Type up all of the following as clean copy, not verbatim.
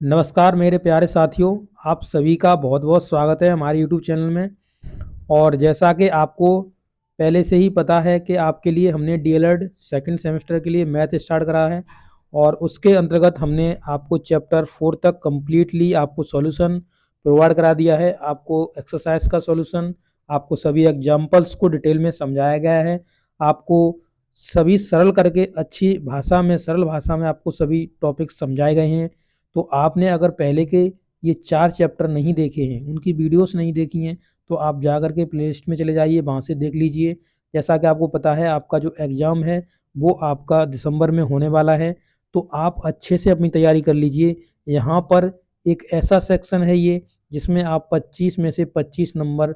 नमस्कार मेरे प्यारे साथियों, आप सभी का बहुत-बहुत स्वागत है हमारे यूट्यूब चैनल में। और जैसा कि आपको पहले से ही पता है कि आपके लिए हमने डीएलएड सेकंड सेमेस्टर के लिए मैथ स्टार्ट करा है और उसके अंतर्गत हमने आपको चैप्टर 4 तक कंप्लीटली आपको सॉल्यूशन प्रोवाइड करा दिया है। आपको एक्सरसाइज का सॉल्यूशन, आपको सभी एग्जाम्पल्स को डिटेल में समझाया गया है। आपको सभी सरल करके अच्छी भाषा में, सरल भाषा में आपको सभी टॉपिक्स समझाए गए हैं। तो आपने अगर पहले के ये 4 चैप्टर नहीं देखे हैं, उनकी वीडियोस नहीं देखी हैं, तो आप जा कर के प्लेलिस्ट में चले जाइए, वहाँ से देख लीजिए। जैसा कि आपको पता है आपका जो एग्ज़ाम है वो आपका दिसंबर में होने वाला है, तो आप अच्छे से अपनी तैयारी कर लीजिए। यहाँ पर एक ऐसा सेक्शन है ये जिसमें आप 25 में से 25 नंबर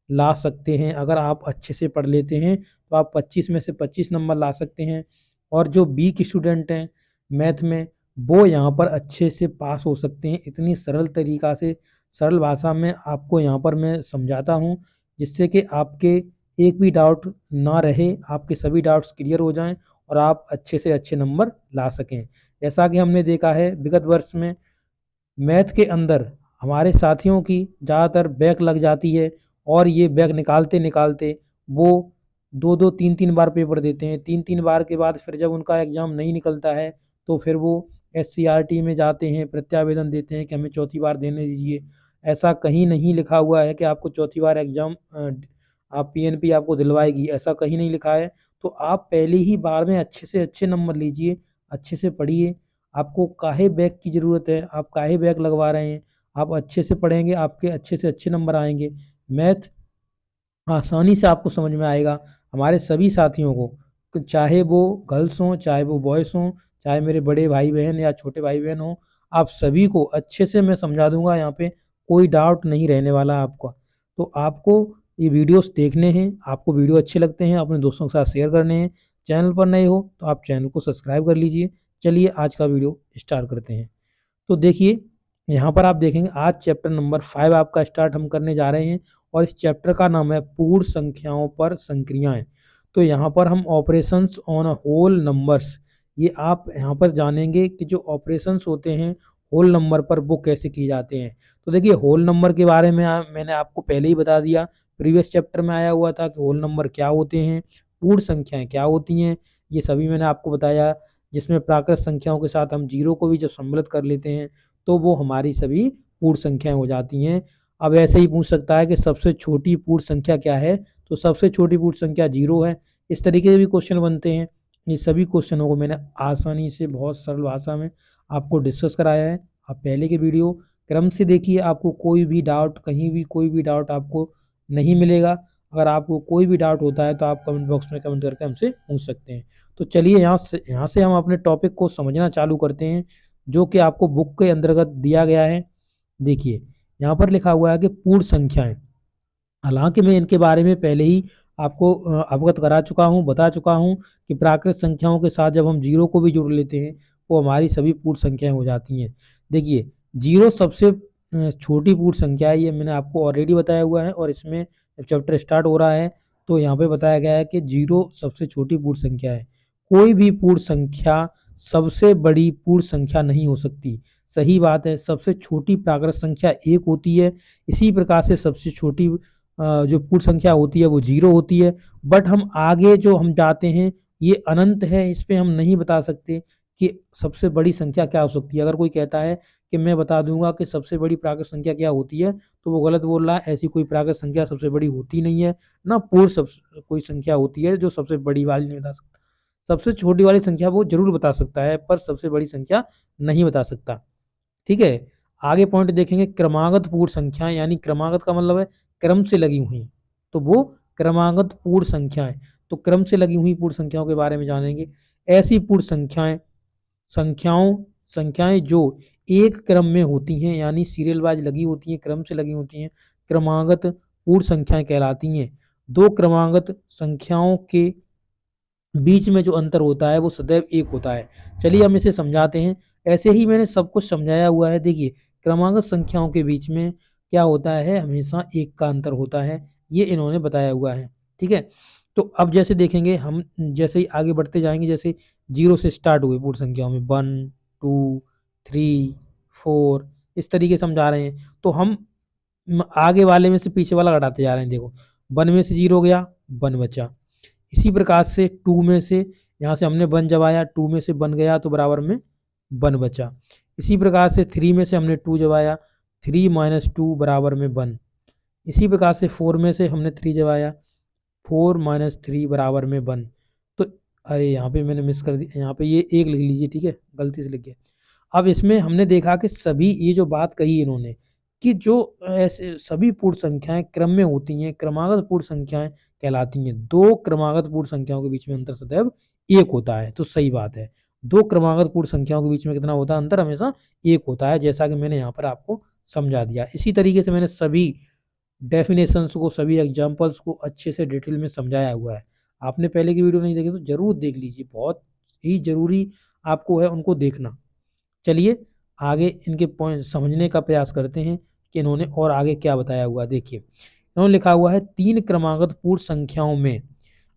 ला सकते हैं। अगर आप अच्छे से पढ़ लेते हैं तो आप 25 में से 25 नंबर ला सकते हैं। और जो वीक स्टूडेंट हैं मैथ में, वो यहाँ पर अच्छे से पास हो सकते हैं। इतनी सरल तरीक़ा से, सरल भाषा में आपको यहाँ पर मैं समझाता हूँ, जिससे कि आपके एक भी डाउट ना रहे, आपके सभी डाउट्स क्लियर हो जाएँ और आप अच्छे से अच्छे नंबर ला सकें। जैसा कि हमने देखा है विगत वर्ष में मैथ के अंदर हमारे साथियों की ज़्यादातर बैक लग जाती है और ये बैक निकालते-निकालते वो 2-2 3-3 बार पेपर देते हैं। 3-3 बार के बाद फिर जब उनका एग्ज़ाम नहीं निकलता है, तो फिर वो एससीईआरटी में जाते हैं, प्रत्यावेदन देते हैं कि हमें चौथी बार देने दीजिए। ऐसा कहीं नहीं लिखा हुआ है कि आपको चौथी बार एग्ज़ाम आप पीएनपी आपको दिलवाएगी, ऐसा कहीं नहीं लिखा है। तो आप पहली ही बार में अच्छे से अच्छे नंबर लीजिए, अच्छे से पढ़िए। आपको काहे बैक की ज़रूरत है, आप काहे बैक लगवा रहे हैं? आप अच्छे से पढ़ेंगे, आपके अच्छे से अच्छे नंबर आएँगे। मैथ आसानी से आपको समझ में आएगा। हमारे सभी साथियों को, चाहे वो गर्ल्स हों, चाहे वो बॉयज़ हों, चाहे मेरे बड़े भाई-बहन या छोटे भाई-बहन हों, आप सभी को अच्छे से मैं समझा दूँगा यहाँ पे, कोई डाउट नहीं रहने वाला आपका। तो आपको ये वीडियोज़ देखने हैं, आपको वीडियो अच्छे लगते हैं, अपने दोस्तों के साथ शेयर करने हैं। चैनल पर नए हो, तो आप चैनल को सब्सक्राइब कर लीजिए। चलिए आज का वीडियो स्टार्ट करते हैं। तो देखिए, यहाँ पर आप देखेंगे आज चैप्टर नंबर 5 आपका स्टार्ट हम करने जा रहे हैं और इस चैप्टर का नाम है पूर्ण संख्याओं पर संक्रियाएँ। तो यहाँ पर हम operations on a whole numbers, ये आप यहाँ पर जानेंगे कि जो ऑपरेशंस होते हैं होल नंबर पर वो कैसे किए जाते हैं। तो देखिए होल नंबर के बारे में मैंने आपको पहले ही बता दिया, प्रीवियस चैप्टर में आया हुआ था कि होल नंबर क्या होते हैं, पूर्ण संख्याएँ क्या होती हैं, ये सभी मैंने आपको बताया। जिसमें प्राकृत संख्याओं के साथ हम जीरो को भी जब सम्मिलित कर लेते हैं तो वो हमारी सभी पूर्ण संख्याएँ हो जाती हैं। अब ऐसे ही पूछ सकता है कि सबसे छोटी पूर्ण संख्या क्या है? तो सबसे छोटी पूर्ण संख्या 0 है। इस तरीके के भी क्वेश्चन बनते हैं। ये सभी क्वेश्चनों को मैंने आसानी से बहुत सरल भाषा में आपको डिस्कस कराया है। आप पहले के वीडियो क्रम से देखिए, आपको कोई भी डाउट, कहीं भी कोई भी डाउट आपको नहीं मिलेगा। अगर आपको कोई भी डाउट होता है तो आप कमेंट बॉक्स में कमेंट करके हमसे पूछ सकते हैं। तो चलिए यहाँ से हम अपने टॉपिक को समझना चालू करते हैं, जो कि आपको बुक के अंतर्गत दिया गया है। देखिए, यहाँ पर लिखा हुआ है कि पूर्ण संख्याएँ। हालाँकि मैं इनके बारे में पहले ही आपको अवगत करा चुका हूँ, बता चुका हूँ कि प्राकृत संख्याओं के साथ जब हम जीरो को भी जोड़ लेते हैं, वो हमारी सभी पूर्ण संख्याएँ हो जाती हैं। देखिए, जीरो सबसे छोटी पूर्ण संख्या है, ये मैंने आपको ऑलरेडी बताया हुआ है और इसमें जब चैप्टर स्टार्ट हो रहा है, तो यहाँ पे बताया गया है कि जीरो सबसे छोटी पूर्ण संख्या है। कोई भी पूर्ण संख्या सबसे बड़ी पूर्ण संख्या नहीं हो सकती। सही बात है, सबसे छोटी प्राकृत संख्या 1 होती है। इसी प्रकार से सबसे छोटी जो पूर्ण संख्या होती है वो 0 होती है। बट हम आगे जो हम जाते हैं ये अनंत है, इस पे हम नहीं बता सकते कि सबसे बड़ी संख्या क्या हो सकती है। अगर कोई कहता है कि मैं बता दूँगा कि सबसे बड़ी प्राकृत संख्या क्या होती है, तो वो गलत बोल रहा है। ऐसी कोई प्राकृत संख्या सबसे बड़ी होती नहीं है, ना पूर्ण कोई संख्या होती है जो सबसे बड़ी वाली नहीं बता सकता। सबसे छोटी वाली संख्या वो ज़रूर बता सकता है, पर सबसे बड़ी संख्या नहीं बता सकता। ठीक है? आगे पॉइंट देखेंगे क्रमागत पूर्ण संख्याएँ, यानी क्रमागत का मतलब है क्रम से लगी हुई। तो वो क्रमागत पूर्ण संख्याएँ, तो क्रम से लगी हुई पूर्ण संख्याओं के बारे में जानेंगे। ऐसी पूर्ण संख्याएँ संख्याओं संख्याएँ जो एक क्रम में होती हैं, यानी सीरियल वाइज़ लगी होती हैं, क्रम से लगी होती हैं, क्रमागत पूर्ण संख्याएँ कहलाती हैं। 2 क्रमागत संख्याओं के बीच में जो अंतर होता है वो सदैव 1 होता है। चलिए हम इसे समझाते हैं। ऐसे ही मैंने सब कुछ समझाया हुआ है। देखिए, क्रमागत संख्याओं के बीच में क्या होता है, हमेशा 1 का अंतर होता है। ये इन्होंने बताया हुआ है। ठीक है? तो अब जैसे देखेंगे हम, जैसे ही आगे बढ़ते जाएँगे, जैसे 0 से स्टार्ट हुए पूर्ण संख्याओं में 1, 2, 3, 4, इस तरीके से हम जा रहे हैं। तो हम आगे वाले में से पीछे वाला घटाते जा रहे हैं। देखो 1 में से 0 गया, 1 बचा। इसी प्रकार से 2 में से यहाँ से हमने 1 जब आया, 2 में से 1 गया तो बराबर में 1 बचा। इसी प्रकार से 3 में से हमने 2 जब आया, 3 माइनस 2 बराबर में 1। इसी प्रकार से 4 में से हमने 3 जब आया, 4 माइनस 3 बराबर में 1। तो अरे यहाँ पे मैंने मिस कर दिया, यहाँ पे ये 1 लिख लीजिए, ठीक है, गलती से लिख गया। अब इसमें हमने देखा कि सभी ये जो बात कही इन्होंने कि जो ऐसे सभी पूर्ण संख्याएं क्रम में होती हैं, क्रमागत पूर्ण संख्याएं कहलाती हैं। दो क्रमागत पूर्ण संख्याओं के बीच में अंतर सदैव 1 होता है। तो सही बात है, दो क्रमागत पूर्ण संख्याओं के बीच में कितना होता है अंतर? हमेशा 1 होता है, जैसा कि मैंने यहाँ पर आपको समझा दिया। इसी तरीके से मैंने सभी डेफिनेशंस को, सभी एग्जांपल्स को अच्छे से डिटेल में समझाया हुआ है। आपने पहले की वीडियो नहीं देखी तो जरूर देख लीजिए, बहुत ही जरूरी आपको है उनको देखना। चलिए आगे इनके पॉइंट समझने का प्रयास करते हैं कि इन्होंने और आगे क्या बताया हुआ है। देखिए इन्होंने लिखा हुआ है 3 क्रमागत पूर्ण संख्याओं में,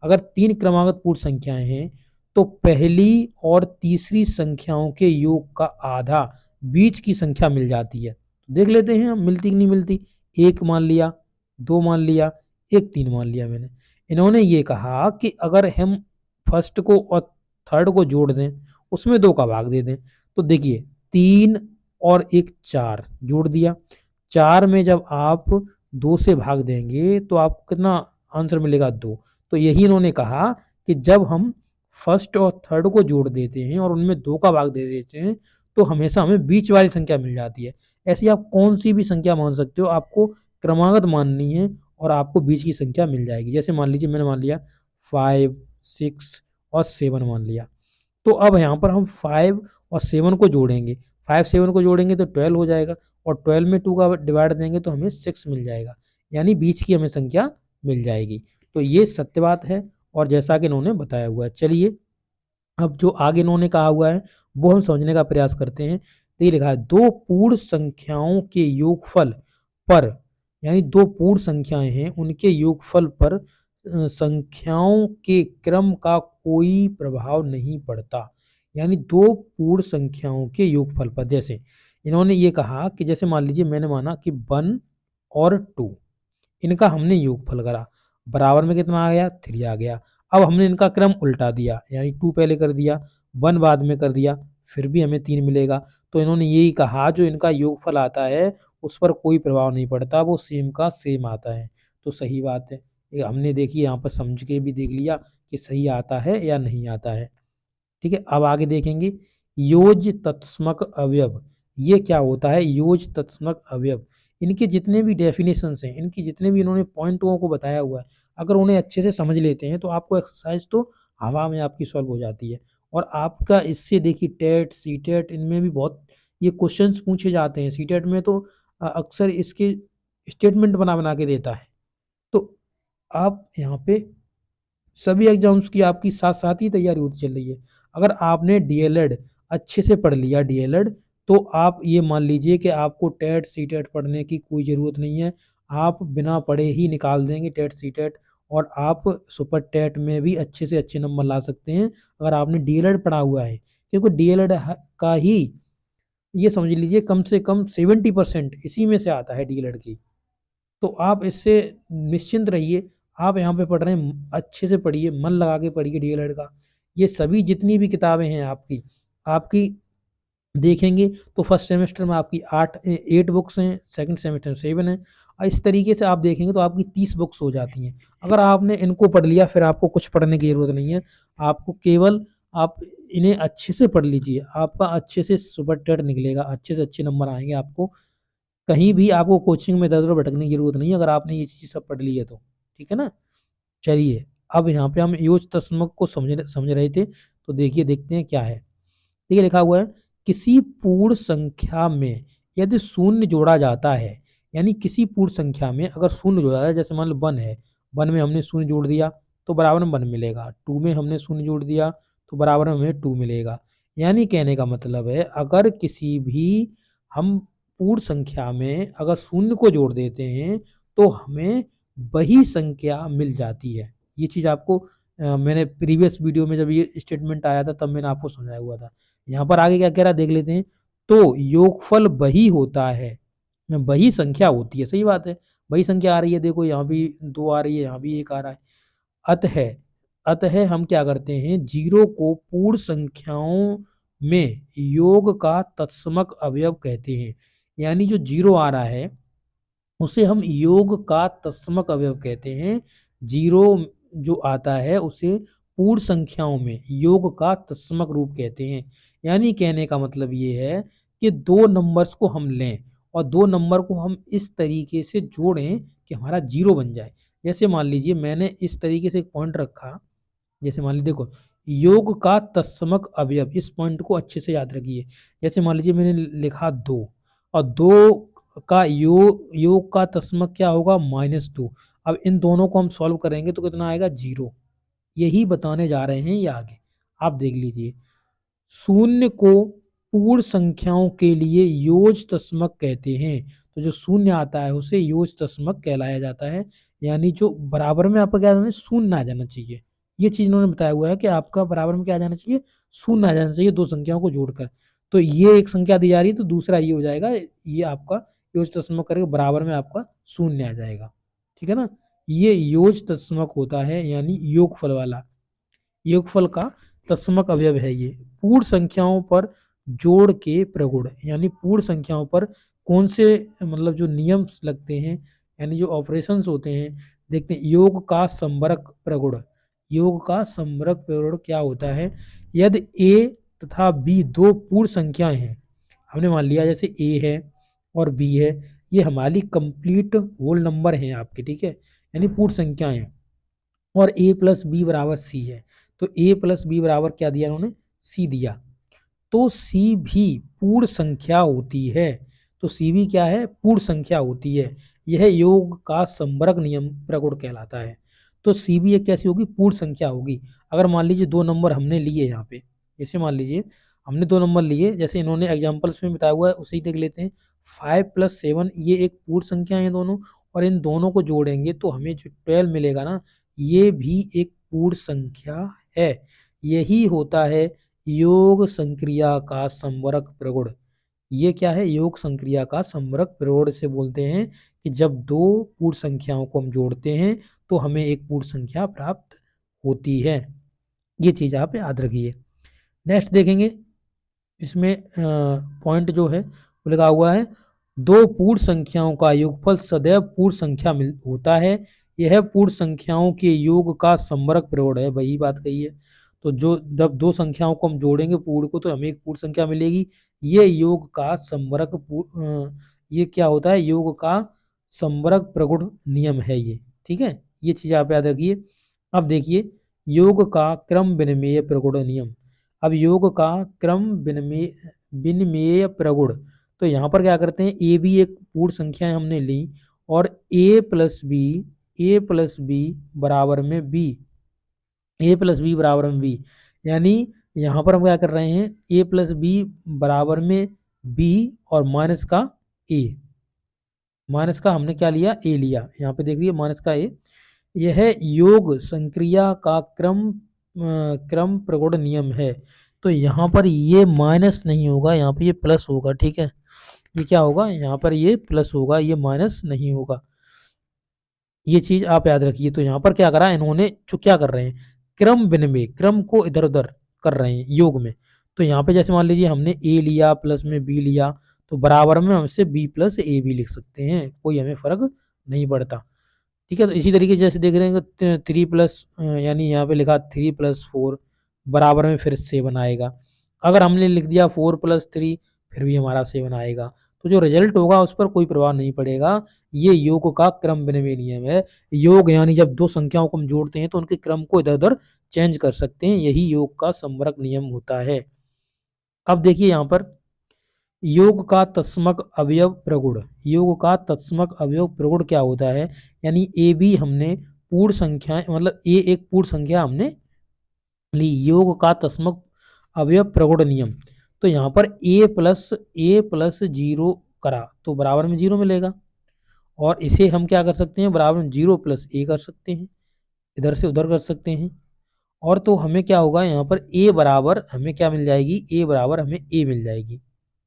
अगर 3 क्रमागत पूर्ण संख्याएं हैं तो पहली और तीसरी संख्याओं के योग का आधा बीच की संख्या मिल जाती है। देख लेते हैं हम मिलती कि नहीं मिलती। 1 मान लिया, 2 मान लिया, 1 3 मान लिया मैंने। इन्होंने ये कहा कि अगर हम फर्स्ट को और थर्ड को जोड़ दें, उसमें 2 का भाग दे दें, तो देखिए 3 और 1 4 जोड़ दिया। 4 में जब आप 2 से भाग देंगे तो आपको कितना आंसर मिलेगा? 2। तो यही इन्होंने कहा कि जब हम फर्स्ट और थर्ड को जोड़ देते हैं और उनमें 2 का भाग दे देते हैं तो हमेशा हमें बीच वाली संख्या मिल जाती है। ऐसी आप कौन सी भी संख्या मान सकते हो, आपको क्रमागत माननी है और आपको बीच की संख्या मिल जाएगी। जैसे मान लीजिए मैंने मान लिया 5 6 और 7 मान लिया। तो अब यहाँ पर हम 5 और 7 को जोड़ेंगे, 5 7 को जोड़ेंगे तो 12 हो जाएगा, और 12 में 2 का डिवाइड देंगे तो हमें 6 मिल जाएगा, यानी बीच की हमें संख्या मिल जाएगी। तो ये सत्य बात है और जैसा कि इन्होंने बताया हुआ है। चलिए अब जो आगे इन्होंने कहा हुआ है वो हम समझने का प्रयास करते हैं। तो ये लिखा है 2 पूर्ण संख्याओं के योगफल पर, यानी 2 पूर्ण संख्याएं हैं उनके योगफल पर संख्याओं के क्रम का कोई प्रभाव नहीं पड़ता। यानी 2 पूर्ण संख्याओं के योगफल पर, जैसे इन्होंने ये कहा कि जैसे मान लीजिए मैंने माना कि 1 और 2, इनका हमने योगफल करा, बराबर में कितना आ गया? 3 आ गया। अब हमने इनका क्रम उल्टा दिया, यानी 2 पहले कर दिया, 1 बाद में कर दिया, फिर भी हमें 3 मिलेगा। तो इन्होंने यही कहा जो इनका योगफल आता है उस पर कोई प्रभाव नहीं पड़ता, वो सेम का सेम आता है। तो सही बात है, ये हमने देखिए यहाँ पर समझ के भी देख लिया कि सही आता है या नहीं आता है। ठीक है, अब आगे देखेंगे योज तत्समक अवयव। ये क्या होता है योज तत्समक अवयव? इनके जितने भी डेफिनेशंस हैं, इनकी जितने भी इन्होंने पॉइंटों को बताया हुआ है, अगर उन्हें अच्छे से समझ लेते हैं तो आपको एक्सरसाइज तो हवा में आपकी सॉल्व हो जाती है। और आपका इससे देखिए टेट सी टेट इनमें भी बहुत ये क्वेश्चंस पूछे जाते हैं। सी टेट में तो अक्सर इसके स्टेटमेंट बना बना के देता है। तो आप यहाँ पे सभी एग्जाम्स की आपकी साथ साथ ही तैयारी होती चल रही है। अगर आपने डीएलएड अच्छे से पढ़ लिया डीएलएड, तो आप ये मान लीजिए कि आपको टेट सीटेट पढ़ने की कोई ज़रूरत नहीं है। आप बिना पढ़े ही निकाल देंगे टेट सीटेट, और आप सुपर टेट में भी अच्छे से अच्छे नंबर ला सकते हैं अगर आपने डीएलएड पढ़ा हुआ है। क्योंकि डीएलएड का ही ये समझ लीजिए कम से कम 70% इसी में से आता है डीएलएड की। तो आप इससे निश्चिंत रहिए। आप यहाँ पे पढ़ रहे हैं, अच्छे से पढ़िए, मन लगा के पढ़िए डीएलएड का। ये सभी जितनी भी किताबें हैं आपकी आपकी देखेंगे तो फर्स्ट सेमेस्टर में आपकी 8 बुक्स हैं, सेकंड सेमेस्टर में 7 हैं, और इस तरीके से आप देखेंगे तो आपकी 30 बुक्स हो जाती हैं। अगर आपने इनको पढ़ लिया फिर आपको कुछ पढ़ने की ज़रूरत नहीं है। आपको केवल आप इन्हें अच्छे से पढ़ लीजिए, आपका अच्छे से सुपर टेट निकलेगा, अच्छे से अच्छे नंबर आएंगे आपको। कहीं भी आपको कोचिंग में इधर-उधर भटकने की ज़रूरत नहीं है अगर आपने ये चीज़ सब पढ़ ली है तो। ठीक है ना? चलिए, अब यहाँ पे हम योज तस्मक को समझ रहे थे, तो देखिए देखते हैं क्या है। देखिए लिखा हुआ है किसी पूर्ण संख्या में यदि शून्य जोड़ा जाता है, यानी किसी पूर्ण संख्या में अगर शून्य जोड़ा जाता है, जैसे मान लो 1 है, 1 में हमने शून्य जोड़ दिया तो बराबर में 1 मिलेगा, 2 में हमने शून्य जोड़ दिया तो बराबर में हमें 2 मिलेगा। यानी कहने का मतलब है अगर किसी भी हम पूर्ण संख्या में अगर शून्य को जोड़ देते हैं तो हमें वही संख्या मिल जाती है। ये चीज़ आपको मैंने प्रीवियस वीडियो में जब ये स्टेटमेंट आया था तब मैंने आपको समझाया हुआ था। यहाँ पर आगे क्या कह रहा है देख लेते हैं। तो योगफल वही होता है, वही संख्या होती है। सही बात है, वही संख्या आ रही है, देखो यहाँ भी 2 आ रही है, यहाँ भी 1 आ रहा है। अतः अतः हम क्या करते हैं, जीरो को पूर्ण संख्याओं में योग का तत्समक अवयव कहते हैं। यानी जो जीरो आ रहा है उसे हम योग का तत्समक अवयव कहते हैं। जीरो जो आता है उसे पूर्ण संख्याओं में योग का तत्समक रूप कहते हैं। यानी कहने का मतलब ये है कि दो नंबर्स को हम लें और दो नंबर को हम इस तरीके से जोड़ें कि हमारा जीरो बन जाए। जैसे मान लीजिए मैंने इस तरीके से एक पॉइंट रखा, जैसे मान लीजिए देखो, योग का तत्समक अवयव, इस पॉइंट को अच्छे से याद रखिए। जैसे मान लीजिए मैंने लिखा 2 और 2 का योग का तत्समक क्या होगा, -2। अब इन दोनों को हम सॉल्व करेंगे तो कितना आएगा, 0। यही बताने जा रहे हैं ये आगे, आप देख लीजिए। शून्य को पूर्ण संख्याओं के लिए योज तस्मक कहते हैं। तो जो शून्य आता है उसे योज तस्मक कहलाया जाता है। यानी जो बराबर में आपका क्या आ जाना चाहिए, शून्य आ जाना चाहिए। ये चीज उन्होंने बताया हुआ है कि आपका बराबर में क्या आ जाना चाहिए, शून्य आ जाना चाहिए दो संख्याओं को जोड़कर। तो ये एक संख्या दी जा रही है तो दूसरा ये हो जाएगा, ये आपका योज तस्मक करके बराबर में आपका शून्य आ जाएगा। ठीक है ना, ये योज तस्मक होता है, यानी योगफल वाला। योगफल का तत्समक अवयव है ये। पूर्ण संख्याओं पर जोड़ के प्रगुण, यानी पूर्ण संख्याओं पर कौन से मतलब जो नियम लगते हैं, यानी जो ऑपरेशंस होते हैं, देखते हैं। योग का संबरक प्रगुण, योग का संबरक प्रगुण क्या होता है, यदि ए तथा बी दो पूर्ण संख्याएं हैं, हमने मान लिया जैसे ए है और बी है, ये हमारी कंप्लीट होल नंबर हैं आपके, ठीक है, यानी पूर्ण संख्याएं हैं, और ए प्लस बी बराबर सी है। तो ए प्लस बी बराबर क्या दिया उन्होंने, सी दिया। तो सी भी पूर्ण संख्या होती है। तो सी भी क्या है, पूर्ण संख्या होती है। यह योग का संबरक नियम प्रगुण कहलाता है। तो सी भी एक कैसी होगी, पूर्ण संख्या होगी। अगर मान लीजिए दो नंबर हमने लिए यहाँ पे, जैसे मान लीजिए हमने दो नंबर लिए, जैसे इन्होंने एग्जाम्पल्स में बताया हुआ है उसे ही देख लेते हैं। 5 + 7 ये एक पूर्ण संख्या है दोनों, और इन दोनों को जोड़ेंगे तो हमें जो 12 मिलेगा ना, ये भी एक पूर्ण संख्या है। यही होता है योग संक्रिया का संवरक प्रगुण। ये क्या है, योग संक्रिया का संवरक प्रगुण से बोलते हैं कि जब दो पूर्ण संख्याओं को हम जोड़ते हैं तो हमें एक पूर्ण संख्या प्राप्त होती है। ये चीज आप याद रखिए। नेक्स्ट देखेंगे, इसमें पॉइंट जो है वो लगा हुआ है, दो पूर्ण संख्याओं का योगफल सदैव पूर्ण संख्या होता है। यह पूर्ण संख्याओं के योग का संवरक प्रगुण है, वही बात कही है। तो जो जब दो संख्याओं को हम जोड़ेंगे पूर्ण को तो हमें एक पूर्ण संख्या मिलेगी। ये योग का संवरक ये क्या होता है, योग का संवरक प्रगुण नियम है ये। ठीक है, ये चीज आप याद रखिए। अब देखिए, योग का क्रम विनिमेय प्रगुण नियम। अब योग का क्रम विनिमेय विनिमेय प्रगुण, तो यहाँ पर क्या करते हैं, ए भी एक पूर्ण संख्या हमने ली, और ए प्लस बी बराबर में बी, ए प्लस बी बराबर में बी, यानी यहाँ पर हम क्या कर रहे हैं, ए प्लस बी बराबर में बी और माइनस का ए, माइनस का हमने क्या लिया, ए लिया। यहाँ पे देख लीजिए माइनस का ए। यह योग संक्रिया का क्रम प्रगुण नियम है। तो यहाँ पर ये माइनस नहीं होगा, यहाँ पे ये प्लस होगा। ठीक है, ये क्या होगा, यहाँ पर ये प्लस होगा, ये माइनस नहीं होगा। ये चीज आप याद रखिए। तो यहाँ पर क्या करा इन्होंने, जो क्या कर रहे हैं, क्रम विनिमय, क्रम को इधर उधर कर रहे हैं योग में। तो यहाँ पे जैसे मान लीजिए हमने ए लिया प्लस में बी लिया, तो बराबर में हम इसे बी प्लस ए भी लिख सकते हैं, कोई हमें फर्क नहीं पड़ता। ठीक है, तो इसी तरीके से जैसे देख रहे हैं 3 प्लस, यानी यहाँ पे लिखा 3 + 4 बराबर में फिर 7 आएगा। अगर हमने लिख दिया 4 + 3 फिर भी हमारा 7 आएगा। तो जो रिजल्ट होगा उस पर कोई प्रभाव नहीं पड़ेगा। ये योग का क्रम विनिमय नियम है। योग यानी जब दो संख्याओं को हम जोड़ते हैं तो उनके क्रम को इधर उधर चेंज कर सकते हैं, यही योग का संवरक नियम होता है। अब देखिए यहाँ पर योग का तत्समक अवयव प्रगुण, योग का तत्समक अवयव प्रगुण क्या होता है, यानी ए भी हमने पूर्ण संख्या, मतलब ए एक पूर्ण संख्या हमने ली, योग का तत्समक अवयव प्रगुण नियम। तो यहाँ पर a + 0 करा तो बराबर में 0 मिलेगा, और इसे हम क्या कर सकते हैं, बराबर में 0 + a कर सकते हैं, इधर से उधर कर सकते हैं। और तो हमें क्या होगा, यहाँ पर a बराबर हमें क्या मिल जाएगी, a बराबर हमें a मिल जाएगी।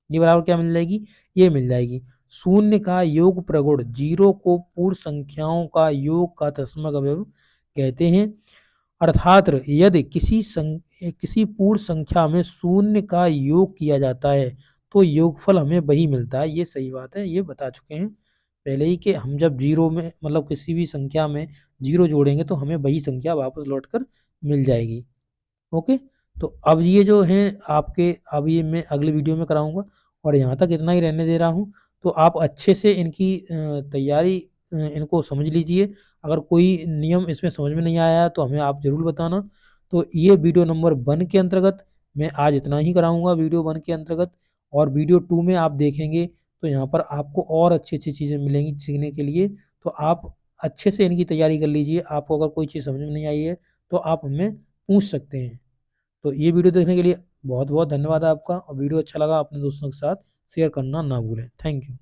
ये बराबर क्या मिल जाएगी, ये मिल जाएगी। शून्य का योग प्रगुण, जीरो को पूर्ण संख्याओं का योग का दशमलव अवयव कहते हैं। अर्थात यदि किसी पूर्ण संख्या में शून्य का योग किया जाता है तो योगफल हमें वही मिलता है। ये सही बात है, ये बता चुके हैं पहले ही कि हम जब जीरो में मतलब किसी भी संख्या में जीरो जोड़ेंगे तो हमें वही संख्या वापस लौट कर मिल जाएगी। ओके, तो अब ये जो हैं आपके, अब ये मैं अगले वीडियो में कराऊंगा और यहाँ तक इतना ही रहने दे रहा हूँ। तो आप अच्छे से इनकी तैयारी इनको समझ लीजिए। अगर कोई नियम इसमें समझ में नहीं आया है तो हमें आप ज़रूर बताना। तो ये वीडियो नंबर 1 के अंतर्गत मैं आज इतना ही कराऊंगा वीडियो 1 के अंतर्गत। और वीडियो 2 में आप देखेंगे तो यहाँ पर आपको और अच्छी अच्छी चीज़ें मिलेंगी सीखने के लिए। तो आप अच्छे से इनकी तैयारी कर लीजिए। आपको अगर कोई चीज़ समझ में नहीं आई है तो आप हमें पूछ सकते हैं। तो ये वीडियो देखने के लिए बहुत बहुत धन्यवाद आपका, और वीडियो अच्छा लगा अपने दोस्तों के साथ शेयर करना ना भूलें। Thank you.